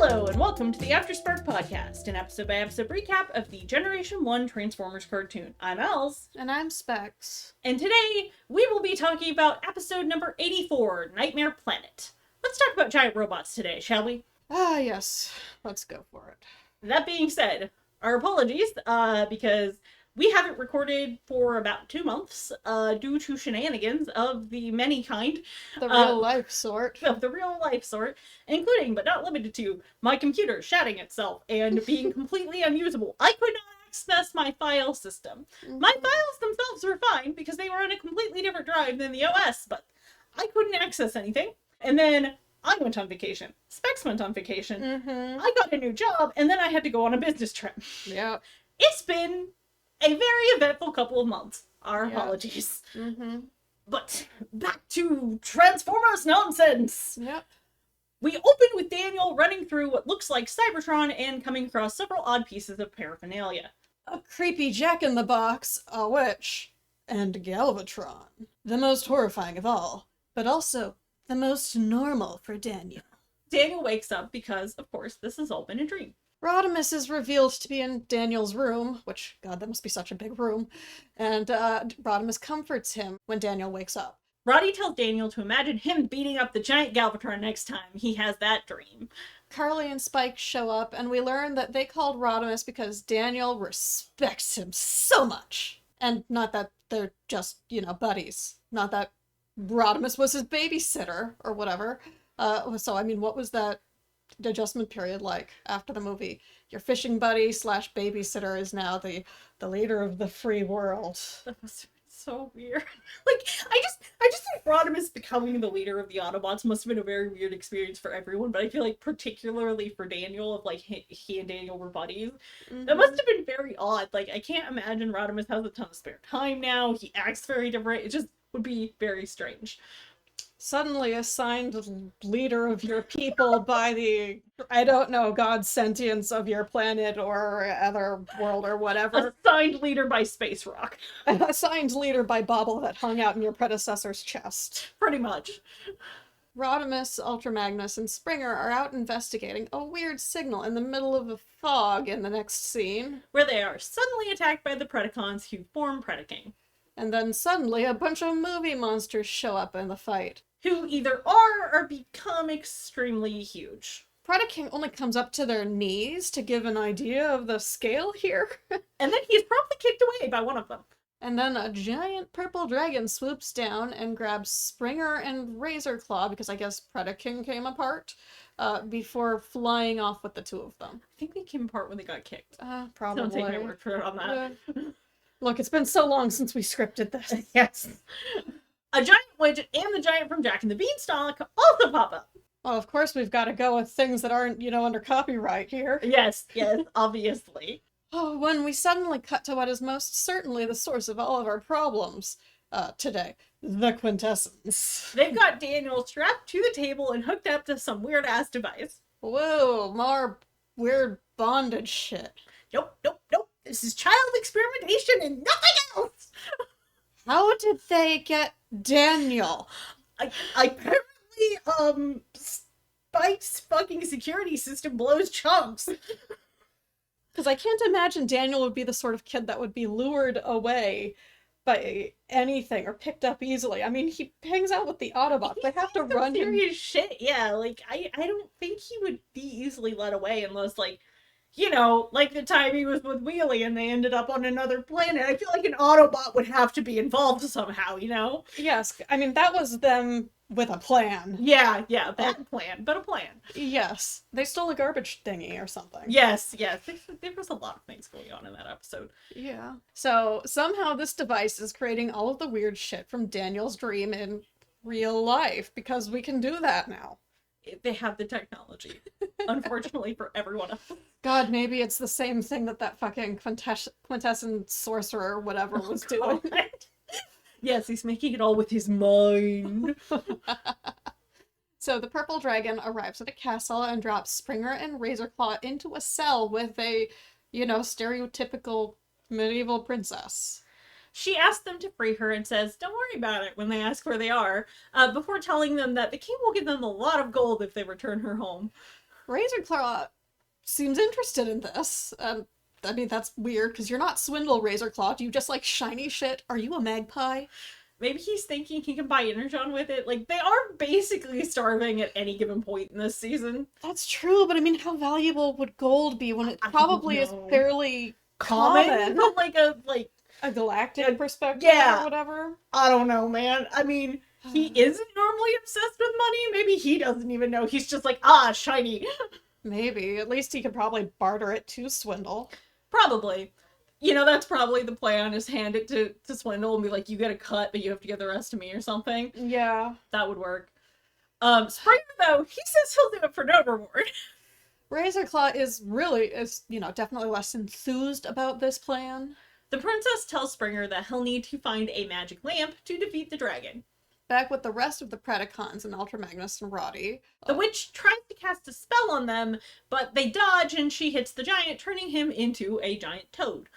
Hello, and welcome to the Afterspark podcast, an episode-by-episode recap of the Generation 1 Transformers cartoon. I'm Els. And I'm Specs. And today, we will be talking about episode number 84, Nightmare Planet. Let's talk about giant robots today, shall we? Ah, yes. Let's go for it. That being said, our apologies, because we haven't recorded for about 2 months, due to shenanigans of the many kind. The real life sort. Of the real life sort, including, but not limited to, my computer shatting itself and being completely unusable. I could not access my file system. My files themselves were fine because they were on a completely different drive than the OS, but I couldn't access anything. And then I went on vacation. Specs went on vacation. I got a new job, and then I had to go on a business trip. Yeah. It's been a very eventful couple of months. Our apologies. But back to Transformers nonsense. Yep. We open with Daniel running through what looks like Cybertron and coming across several odd pieces of paraphernalia. A creepy Jack-in-the-Box, a witch, and Galvatron. The most horrifying of all, but also the most normal for Daniel. Daniel wakes up because, of course, this has all been a dream. Rodimus is revealed to be in Daniel's room, which, God, that must be such a big room, and Rodimus comforts him when Daniel wakes up. Roddy tells Daniel to imagine him beating up the giant Galvatron next time he has that dream. Carly and Spike show up, and we learn that they called Rodimus because Daniel respects him so much. And not that they're just, buddies. Not that Rodimus was his babysitter, or whatever. So, I mean, what was that adjustment period like after the movie? Your fishing buddy / babysitter is now the leader of the free world. That was so weird. I just think Rodimus becoming the leader of the Autobots must have been a very weird experience for everyone, but I feel like particularly for Daniel, of he and Daniel were buddies, that must have been very odd. I can't imagine Rodimus has a ton of spare time now. He acts very different. It just would be very strange. Suddenly assigned leader of your people by the, I don't know, God sentience of your planet or other world or whatever. Assigned leader by Space Rock. Assigned leader by Bobble that hung out in your predecessor's chest. Pretty much. Rodimus, Ultra Magnus, and Springer are out investigating a weird signal in the middle of a fog in the next scene. Where they are suddenly attacked by the Predacons who form Predaking. And then suddenly a bunch of movie monsters show up in the fight. Who either are or become extremely huge. Predaking only comes up to their knees to give an idea of the scale here. And then he is promptly kicked away by one of them. And then a giant purple dragon swoops down and grabs Springer and Razorclaw, because I guess Predaking came apart, before flying off with the two of them. I think they came apart when they got kicked. Probably. Don't take my word for it on that. Look, it's been so long since we scripted this. Yes. A giant widget and the giant from Jack and the Beanstalk also pop up. Well, of course we've got to go with things that aren't, under copyright here. Yes, obviously. Oh, when we suddenly cut to what is most certainly the source of all of our problems today. The Quintessons. They've got Daniel strapped to the table and hooked up to some weird-ass device. Whoa, more weird bondage shit. Nope. This is child experimentation and nothing else! How did they get Daniel? Apparently, Spike's fucking security system blows chunks. Because I can't imagine Daniel would be the sort of kid that would be lured away by anything or picked up easily. I mean, he hangs out with the Autobots. They have to run him. Serious shit, yeah. I don't think he would be easily led away unless, the time he was with Wheelie and they ended up on another planet. I feel like an Autobot would have to be involved somehow, Yes, I mean, that was them with a plan. Yeah, bad plan, but a plan. Yes, they stole a garbage thingy or something. Yes, there was a lot of things going on in that episode. Yeah. So, somehow this device is creating all of the weird shit from Daniel's dream in real life, because we can do that now. They have the technology, unfortunately for everyone else. God, maybe it's the same thing that fucking quintessent sorcerer or whatever was doing. Yes, he's making it all with his mind. So the purple dragon arrives at a castle and drops Springer and Razorclaw into a cell with a, stereotypical medieval princess. She asks them to free her and says, don't worry about it when they ask where they are, before telling them that the king will give them a lot of gold if they return her home. Razorclaw seems interested in this. I mean, that's weird, because you're not Swindle, Razorclaw. Do you just like shiny shit? Are you a magpie? Maybe he's thinking he can buy Energon with it. Like, they are basically starving at any given point in this season. That's true, but I mean, how valuable would gold be when it probably is fairly common? From like a galactic perspective or whatever? I don't know, man. I mean, he isn't normally obsessed with money. Maybe he doesn't even know. He's just like, shiny. Maybe. At least he could probably barter it to Swindle. Probably. You know, that's probably the plan, is hand it to Swindle and be like, you get a cut, but you have to give the rest to me or something. Yeah. That would work. Springer, though, he says he'll do it for no reward. Razorclaw is definitely less enthused about this plan. The princess tells Springer that he'll need to find a magic lamp to defeat the dragon. Back with the rest of the Predacons and Ultra Magnus and Roddy. The witch tries to cast a spell on them, but they dodge and she hits the giant, turning him into a giant toad.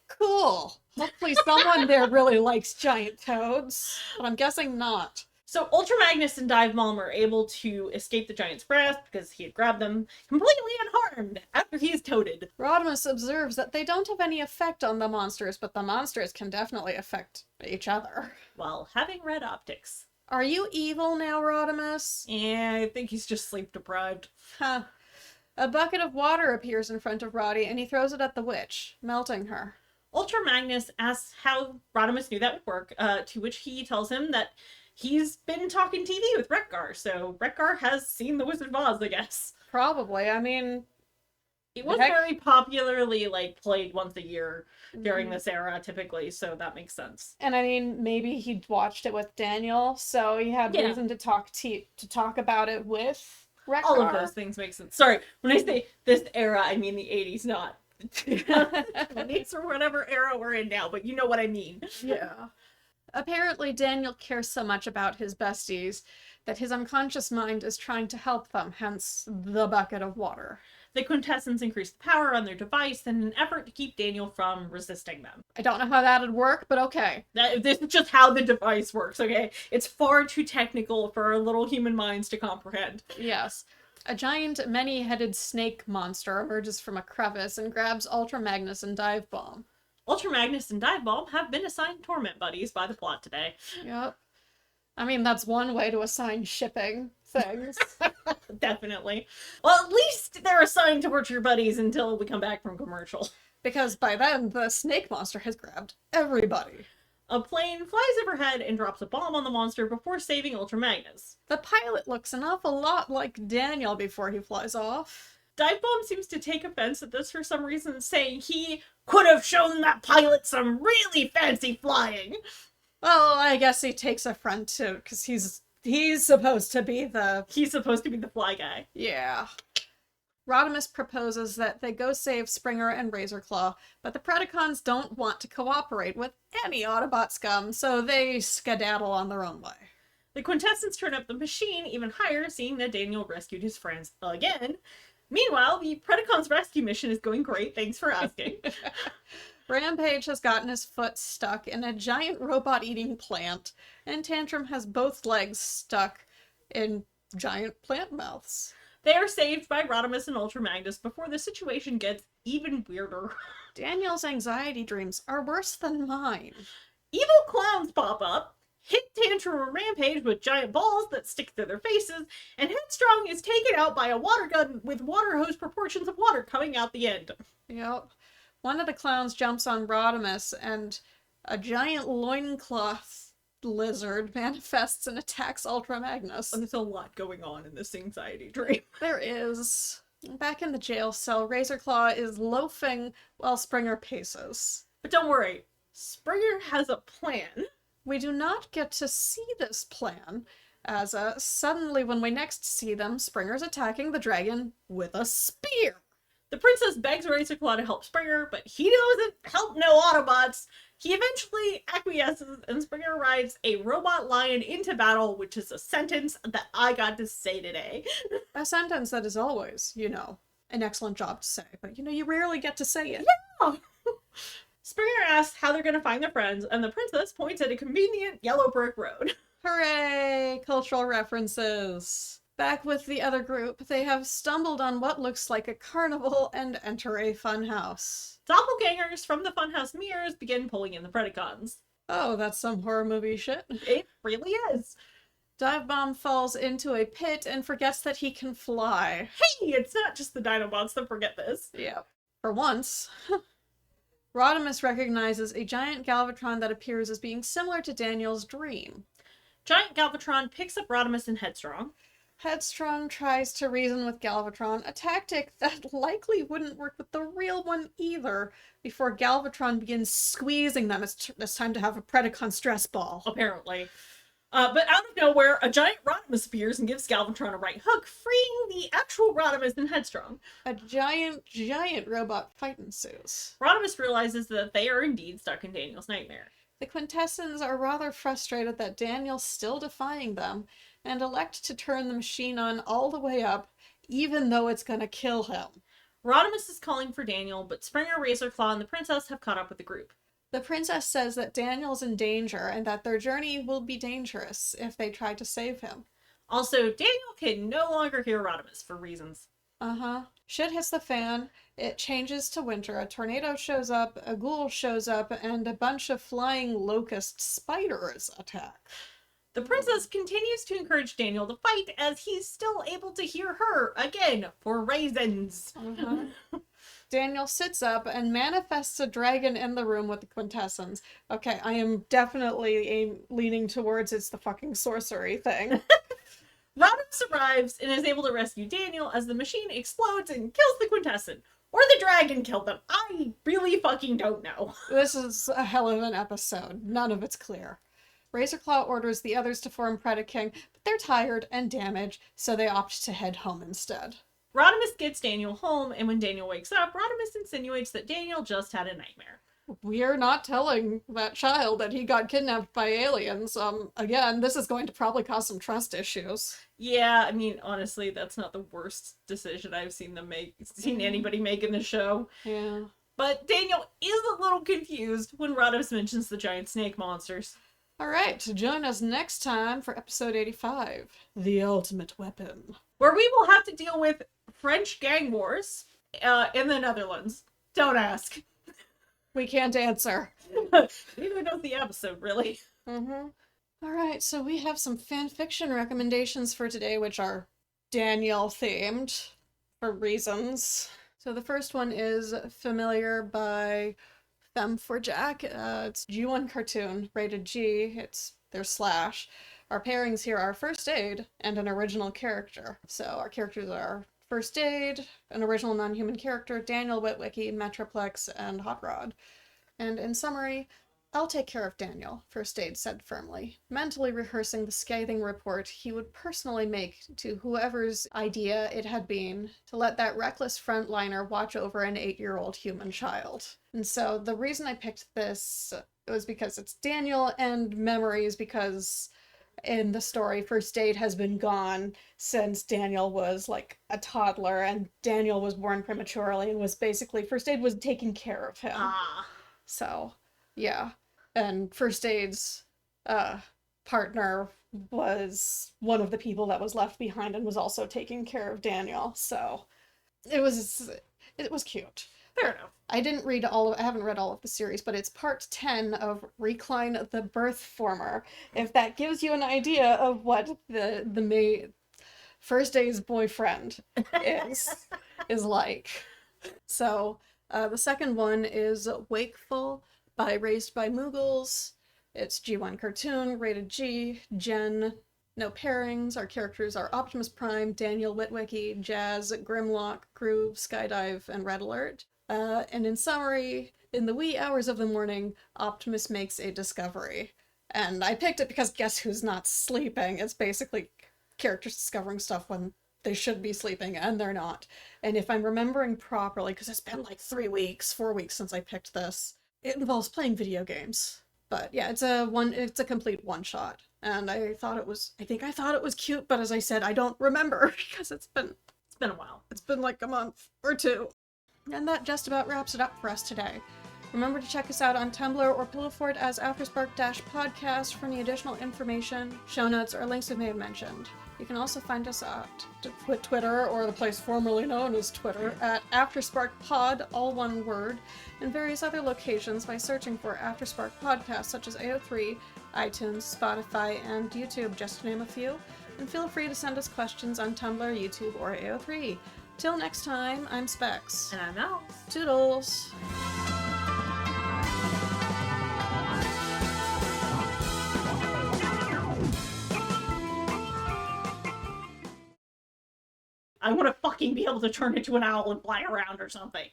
Cool. Hopefully someone there really likes giant toads, but I'm guessing not. So Ultra Magnus and Dive Bomb are able to escape the giant's grasp because he had grabbed them completely unharmed after he is toaded. Rodimus observes that they don't have any effect on the monsters, but the monsters can definitely affect each other. While having red optics. Are you evil now, Rodimus? Yeah, I think he's just sleep deprived. Huh. A bucket of water appears in front of Roddy and he throws it at the witch, melting her. Ultra Magnus asks how Rodimus knew that would work, to which he tells him that he's been talking TV with Retgar, so Retgar has seen The Wizard of Oz, I guess. Probably. I mean, it was very popularly, played once a year during this era, typically, so that makes sense. And I mean, maybe he watched it with Daniel, so he had reason to talk about it with Retgar. All of those things make sense. Sorry, when I say this era, I mean the 80s, not the 20s or whatever era we're in now, but you know what I mean. Yeah. Apparently, Daniel cares so much about his besties that his unconscious mind is trying to help them, hence the bucket of water. The Quintessons increase the power on their device in an effort to keep Daniel from resisting them. I don't know how that'd work, but okay. This is just how the device works, okay? It's far too technical for our little human minds to comprehend. Yes. A giant, many-headed snake monster emerges from a crevice and grabs Ultra Magnus and Dive Bomb. Ultra Magnus and Dive Bomb have been assigned torment buddies by the plot today. Yep. I mean, that's one way to assign shipping things. Definitely. Well, at least they're assigned torture buddies until we come back from commercial. Because by then, the snake monster has grabbed everybody. A plane flies overhead and drops a bomb on the monster before saving Ultra Magnus. The pilot looks an awful lot like Daniel before he flies off. Dive Bomb seems to take offense at this for some reason, saying he could have shown that pilot some really fancy flying. Well, I guess he takes affront too, because he's supposed to be the... He's supposed to be the fly guy. Yeah. Rodimus proposes that they go save Springer and Razorclaw, but the Predacons don't want to cooperate with any Autobot scum, so they skedaddle on their own way. The Quintessons turn up the machine even higher, seeing that Daniel rescued his friends again. Meanwhile, the Predacons' rescue mission is going great, thanks for asking. Rampage has gotten his foot stuck in a giant robot-eating plant, and Tantrum has both legs stuck in giant plant mouths. They are saved by Rodimus and Ultra Magnus before the situation gets even weirder. Daniel's anxiety dreams are worse than mine. Evil clowns pop up, hit Tantrum and Rampage with giant balls that stick to their faces, and Headstrong is taken out by a water gun with water hose proportions of water coming out the end. Yep. One of the clowns jumps on Rodimus, and a giant loincloth lizard manifests and attacks Ultra Magnus. There's a lot going on in this anxiety dream. There is. Back in the jail cell, Razorclaw is loafing while Springer paces. But don't worry, Springer has a plan. We do not get to see this plan, as suddenly when we next see them, Springer's attacking the dragon with a spear. The princess begs Razorclaw to help Springer, but he doesn't help no Autobots. He eventually acquiesces, and Springer rides a robot lion into battle, which is a sentence that I got to say today. A sentence that is always, an excellent job to say, but you rarely get to say it. Yeah! Springer asks how they're going to find their friends, and the princess points at a convenient yellow brick road. Hooray! Cultural references. Back with the other group, they have stumbled on what looks like a carnival and enter a funhouse. Doppelgangers from the funhouse mirrors begin pulling in the Predacons. Oh, that's some horror movie shit. It really is. Dive Bomb falls into a pit and forgets that he can fly. Hey, it's not just the Dinobots that forget this. Yeah. For once. Rodimus recognizes a giant Galvatron that appears as being similar to Daniel's dream. Giant Galvatron picks up Rodimus and Headstrong. Headstrong tries to reason with Galvatron, a tactic that likely wouldn't work with the real one either, before Galvatron begins squeezing them. It's time to have a Predacon stress ball. Apparently. But out of nowhere, a giant Rodimus appears and gives Galvatron a right hook, freeing the actual Rodimus and Headstrong. A giant robot fight ensues. Rodimus realizes that they are indeed stuck in Daniel's nightmare. The Quintessons are rather frustrated that Daniel's still defying them, and elect to turn the machine on all the way up, even though it's gonna kill him. Rodimus is calling for Daniel, but Springer, Razorclaw, and the princess have caught up with the group. The princess says that Daniel's in danger, and that their journey will be dangerous if they try to save him. Also, Daniel can no longer hear Rodimus for reasons. Shit hits the fan, it changes to winter, a tornado shows up, a ghoul shows up, and a bunch of flying locust spiders attack. The princess continues to encourage Daniel to fight as he's still able to hear her, again, for reasons. Daniel sits up and manifests a dragon in the room with the Quintessons. Okay, I am definitely leaning towards it's the fucking sorcery thing. Rodimus arrives and is able to rescue Daniel as the machine explodes and kills the Quintesson. Or the dragon killed them. I really fucking don't know. This is a hell of an episode. None of it's clear. Razorclaw orders the others to form Predaking, but they're tired and damaged, so they opt to head home instead. Rodimus gets Daniel home, and when Daniel wakes up, Rodimus insinuates that Daniel just had a nightmare. We're not telling that child that he got kidnapped by aliens. Again, this is going to probably cause some trust issues. Yeah, I mean, honestly, that's not the worst decision I've seen anybody make in the show. Yeah. But Daniel is a little confused when Rodimus mentions the giant snake monsters. Alright, join us next time for episode 85, The Ultimate Weapon. Where we will have to deal with French gang wars in the Netherlands. Don't ask. We can't answer. Neither does the episode, really. Alright, so we have some fan fiction recommendations for today, which are Daniel themed for reasons. So the first one is Familiar by Femme for Jack. It's G1 cartoon, rated G. There's slash. Our pairings here are First Aid and an original character. So our characters are First Aid, an original non-human character, Daniel, Witwicky, Metroplex, and Hot Rod. And in summary, I'll take care of Daniel, First Aid said firmly, mentally rehearsing the scathing report he would personally make to whoever's idea it had been to let that reckless frontliner watch over an 8-year-old human child. And so the reason I picked this was because it's Daniel and memories, because in the story, First Aid has been gone since Daniel was like a toddler, and Daniel was born prematurely and was basically, First Aid was taking care of him. So, yeah. And First Aid's partner was one of the people that was left behind and was also taking care of Daniel. So it was cute. Fair enough. I haven't read all of the series, but it's part 10 of Recline the Birth Former. If that gives you an idea of what the First Aid's boyfriend is like. So the second one is Wakeful by Raised by Moogles. It's G1 cartoon, rated G, Gen, no pairings. Our characters are Optimus Prime, Daniel, Witwicky, Jazz, Grimlock, Groove, Skydive, and Red Alert. And in summary, in the wee hours of the morning, Optimus makes a discovery. And I picked it because guess who's not sleeping? It's basically characters discovering stuff when they should be sleeping, and they're not. And if I'm remembering properly, because it's been like 4 weeks since I picked this, it involves playing video games. But yeah, it's a complete one-shot. And I thought it was cute, but as I said, I don't remember because it's been a while. It's been like a month or two. And that just about wraps it up for us today. Remember to check us out on Tumblr or pull for it as Afterspark-podcast for any additional information, show notes, or links we may have mentioned. You can also find us at Twitter, or the place formerly known as Twitter, at Afterspark Pod, all one word, and various other locations by searching for Afterspark podcasts such as AO3, iTunes, Spotify, and YouTube, just to name a few. And feel free to send us questions on Tumblr, YouTube, or AO3. Till next time, I'm Specs. And I'm out. Toodles! I want to fucking be able to turn into an owl and fly around or something.